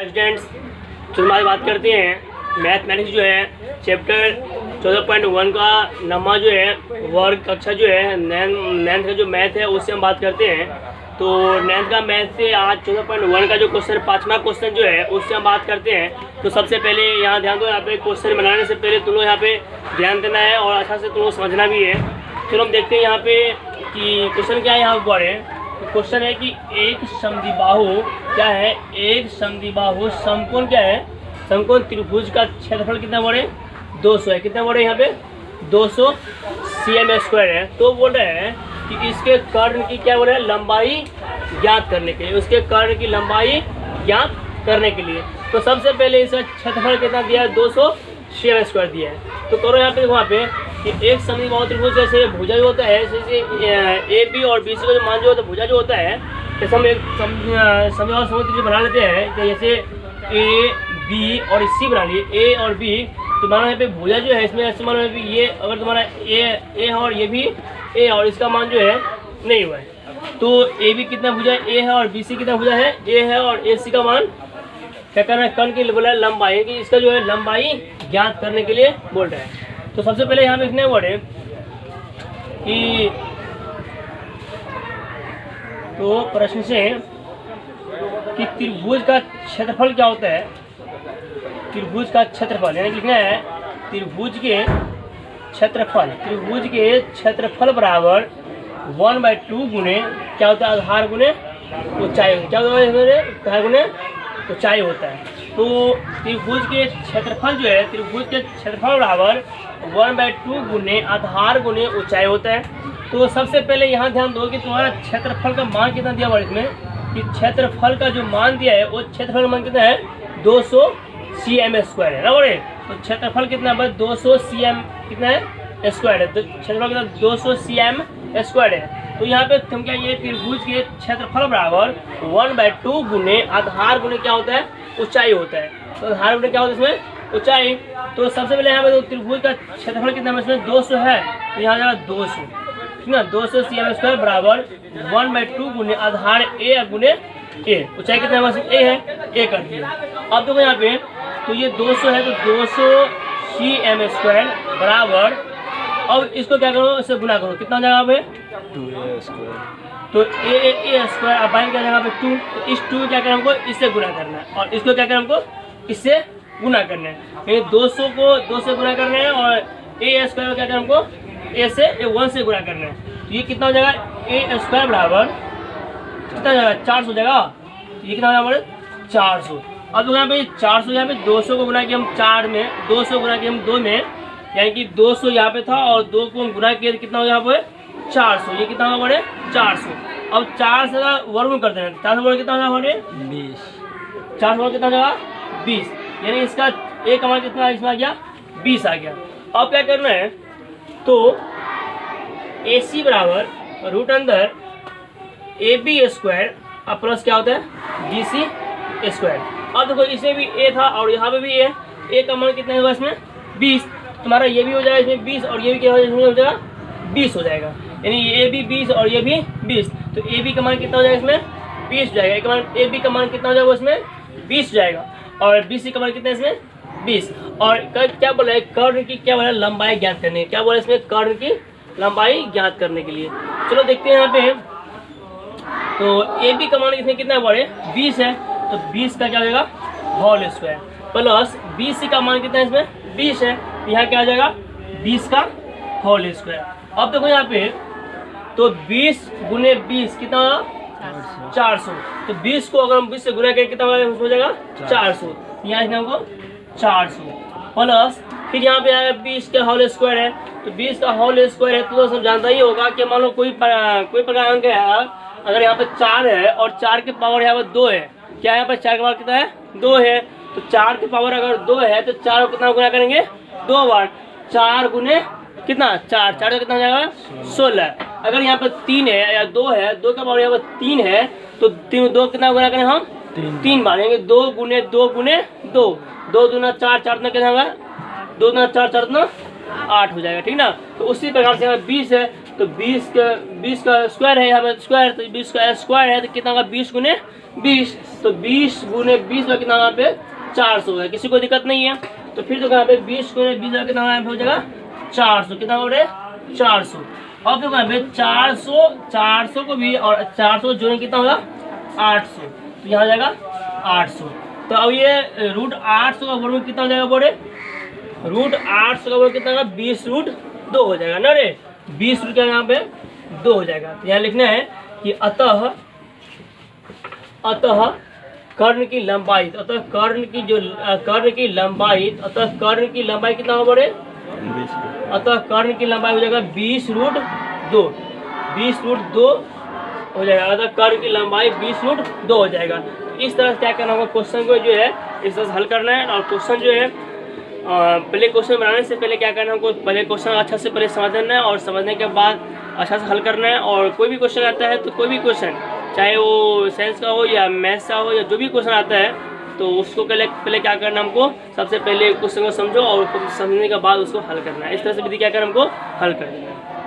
Students, तो हमारी बात करते हैं मैथमेटिक्स जो है चैप्टर 14.1 का नमा जो है वर्ग कक्षा जो है नैन्थ का जो मैथ है उससे हम बात करते हैं। तो नैन्थ का मैथ से आज 14.1 का जो क्वेश्चन 5वां क्वेश्चन जो है उससे हम बात करते हैं। तो सबसे पहले यहाँ ध्यान दो, यहाँ पे क्वेश्चन बनाने से पहले तुम लोग यहाँ पे ध्यान देना है और अच्छा से तुम लोग समझना भी है। चलो हम देखते हैं यहाँ पे कि क्वेश्चन क्या है। यहाँ पर है क्वेश्चन है कि एक समद्विबाहु क्या है, एक समद्विबाहु समकोण क्या है, समकोण त्रिभुज का क्षेत्रफल कितना बड़े 200 है। कितना बड़े यहाँ पे 200 cm² है। तो बोल रहे हैं कि इसके कर्ण की क्या बोल रहे हैं लंबाई ज्ञात करने के लिए, उसके कर्ण की लंबाई ज्ञात करने के लिए। तो सबसे पहले इसका क्षेत्रफल कितना दिया है 200 cm² दिया है। तो करो यहाँ पे देखो यहाँ पे कि एक समद्विबाहु त्रिभुज जैसे भुजा जो होता है, जैसे ए बी और बी सी का जो मान जो होता है भुजा जो होता है, जैसे हम एक समद्विबाहु समकोण त्रिभुज बना लेते हैं कि जैसे ए बी और सी बना लिए ए और बी। तो मानो यहाँ पे भुजा जो है इसमें ऐसे मानो ये अगर तुम्हारा ए है और ये भी ए और इसका मान जो है नहीं हुआ है, तो ए बी कितना भुजा ए है और बी सी कितना भुजा है ए है और ए सी का मान क्या करना है कर्ण की बोला लंबाई कि इसका जो है लंबाई ज्ञात करने के लिए बोल रहे हैं। तो सबसे पहले यहाँ पे इतने वर्ड है कि तो प्रश्न से कि त्रिभुज का क्षेत्रफल क्या होता है, त्रिभुज का क्षेत्रफल यानी लिखना है त्रिभुज के क्षेत्रफल बराबर 1/2 गुने क्या होता है आधार गुने ऊंचाई, क्या होता है आधार गुने ऊंचाई होता है। तो त्रिभुज के क्षेत्रफल जो है त्रिभुज के क्षेत्रफल बराबर 1/2 गुने आधार गुने ऊंचाई होता है। तो सबसे पहले यहाँ ध्यान दो कि तुम्हारा क्षेत्रफल का मान कितना दिया हुआ है इसमें कि क्षेत्रफल का जो मान दिया है वो क्षेत्रफल का मान कितना है 200 cm² है ना बोले। तो क्षेत्रफल कितना है 200 cm कितना है स्क्वायर है, तो क्षेत्रफल कितना 200 cm² है। तो यहाँ पे तुम क्या ये त्रिभुज के क्षेत्रफल बराबर 1/2 गुने आधार गुने क्या होता है ऊंचाई होता है। तो आधार गुने क्या होता है इसमें ऊंचाई। तो सबसे पहले यहाँ पे तो त्रिभुज का क्षेत्रफल कितना है इसमें 200 है, तो यहाँ जाएगा 200 ठीक ना 200 cm² बराबर 1/2 गुने आधार ए गुने ए, ऊंचाई कितना है ए है ए कर दिया। अब देखो यहाँ पे तो ये 200 है तो 200 cm² बराबर, अब इसको क्या करो इससे गुना करो कितना हो जाएगा पे 2a²। तो a² अब बाई क्या जाएगा पे 2, तो इस 2 क्या करें हमको इससे गुना करना है और इसको क्या करें हमको इससे गुना करना है। 200 को 2 से गुना करना है और a² को क्या करें हमको a से 1 से गुना करना है। तो ये कितना हो जाएगा a² बराबर कितना हो जाएगा 400 हो जाएगा। तो ये कितना हो जाएगा 400। अब यहाँ पे 400 यहाँ पे 200 को गुना किया हम 4 में, 200 गुना किया हम 2 में, यानी कि 200 यहाँ पे था और 2 को हम गुना किया कितना हो यहाँ पे 400। ये कितना होगा बड़े 400। अब 4 से वर्ग कर देना, 400 वर्ग कितना होगा बड़े 20, 400 वर्ग कितना हो जाएगा 20, यानी इसका एक का मान कितना इसमें आ गया 20 आ गया। अब क्या करना है तो AC बराबर रूट अंदर AB² अब प्लस क्या होता है BC²। अब देखो इसमें भी A था और यहाँ पे भी A का मान कितना होगा इसमें 20, तुम्हारा ये भी हो जाएगा इसमें 20 और ये भी क्या हो जाएगा 20 हो जाएगा, यानी ये भी 20 और ये भी 20। तो ए बी का मान कितना हो जाएगा इसमें 20 हो जाएगा, एक मान ए बी का मान कितना हो जाएगा इसमें 20 हो जाएगा और बी सी का मान कितना है इसमें 20। और क्या बोला है कर्ण की क्या बोला है लंबाई ज्ञात करने, क्या बोला इसमें कर्ण की लंबाई ज्ञात करने के लिए। चलो देखते हैं यहाँ पे तो ए बी का मान इसमें कितना बड़े 20 है, तो 20 का क्या हो जाएगा whole square plus B C का मान कितना है इसमें 20 है, यहाँ क्या आ जाएगा 20 का होल स्क्वायर। अब देखो यहाँ पे तो 20 गुने 20 कितना 400, तो 20 को अगर हम 20 से गुना करें कितना हो जाएगा 400, यहाँ इसमें हमको 400 प्लस फिर यहाँ पे आएगा 20 का होल स्क्वायर है, तो 20 का होल स्क्वायर है तो सब जानता ही होगा कि मान लो कोई प्रकार अंक है, अगर यहाँ पे 4 है और 4 के पावर यहाँ पर 2 है, क्या यहाँ पर 4 का पावर कितना है 2 है, तो 4 के पावर अगर 2 है तो 4 को कितना गुना करेंगे 2 बार, 4 गुने कितना 4 का कितना हो जाएगा 16। अगर यहाँ पर 3 है या 2 है, 2 का पावर यहाँ पर 3 है तो 2 कितना गुना करें हम 3 बार, यानी 2 गुने 2 गुने 2, 2 दूना 4, 4 कितना होगा 2 दूना 4, 4 दूना 8 हो जाएगा ठीक ना। तो उसी प्रकार से अगर 20 है तो 20 का स्क्वायर है, यहाँ पे स्क्वायर, तो 20 का स्क्वायर है तो कितना होगा 20 गुने 20, तो 20 गुने 20 का कितना यहाँ पे 400 है। किसी को दिक्कत नहीं है, तो फिर तो यहाँ पे 20 गुने 20 का कितना यहाँ पे हो जाएगा 400, कितना हो रहा है 400। अब देखो यहाँ पे 400 को भी और 400 जोड़ें कितना होगा 800, तो यहाँ जाएगा 800। तो अब ये रूट 800 का वर्ग कितना हो जाएगा बोले, रूट 800 का वर्ग कितना होगा 20 रूट 2 हो जाएगा ना रे, 20 रूट क्या यहाँ पे 2 हो जाएगा। तो यहाँ लिखना है कि अतः कर्ण की लंबाई, अतः कर्ण की लंबाई कितना होगा बोले, अतः कर्ण की लंबाई हो जाएगा 20 रूट 2, 20 रूट 2 हो जाएगा। अतः कर्ण की लंबाई 20 रूट 2 हो जाएगा। तो इस तरह से क्या करना होगा, क्वेश्चन को जो है इस तरह से हल करना है। और क्वेश्चन जो है पहले क्वेश्चन बनाने से पहले क्या करना है, हमको पहले क्वेश्चन अच्छा से पहले समझना है और समझने के बाद अच्छा से हल करना है। और कोई भी क्वेश्चन आता है तो कोई भी क्वेश्चन, चाहे वो साइंस का हो या मैथ्स का हो या जो भी क्वेश्चन आता है, तो उसको पहले क्या करना है, हमको सबसे पहले क्वेश्चन को समझो और समझने के बाद उसको हल करना है। इस तरह से विधि क्या करना है, हमको हल करना है।